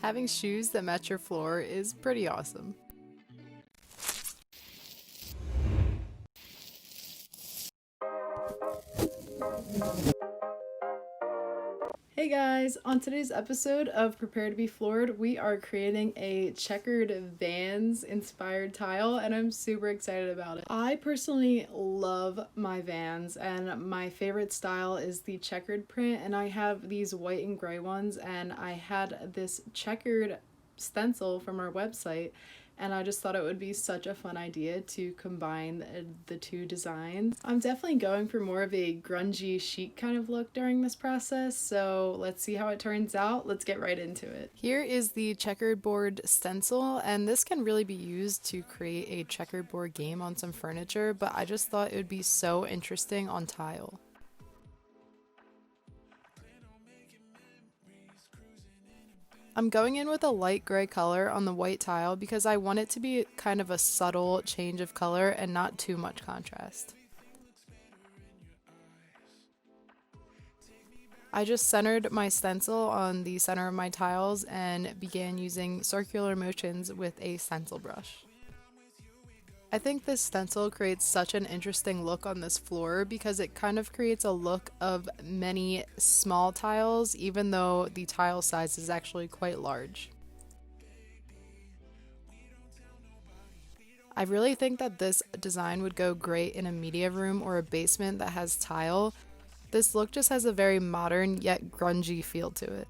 Having shoes that match your floor is pretty awesome. Hey guys! On today's episode of Prepare to be Floored, we are creating a checkered Vans inspired tile and I'm super excited about it. I personally love my Vans and my favorite style is the checkered print, and I have these white and gray ones, and I had this checkered stencil from our website, and I just thought it would be such a fun idea to combine the two designs. I'm definitely going for more of a grungy chic kind of look during this process, so let's see how it turns out. Let's get right into it. Here is the checkered board stencil, and this can really be used to create a checkered board game on some furniture, but I just thought it would be so interesting on tile. I'm going in with a light gray color on the white tile because I want it to be kind of a subtle change of color and not too much contrast. I just centered my stencil on the center of my tiles and began using circular motions with a stencil brush. I think this stencil creates such an interesting look on this floor because it kind of creates a look of many small tiles, even though the tile size is actually quite large. I really think that this design would go great in a media room or a basement that has tile. This look just has a very modern yet grungy feel to it.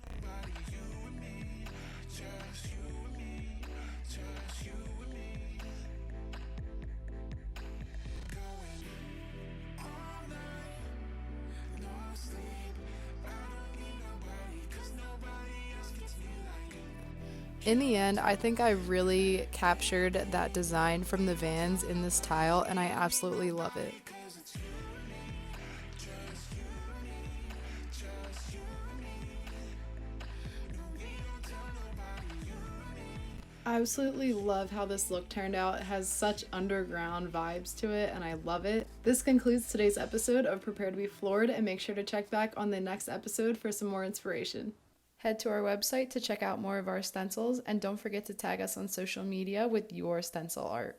In the end, I think I really captured that design from the Vans in this tile, and I absolutely love it. I absolutely love how this look turned out. It has such underground vibes to it, and I love it. This concludes today's episode of Prepare to be Floored, and make sure to check back on the next episode for some more inspiration. Head to our website to check out more of our stencils, and don't forget to tag us on social media with your stencil art.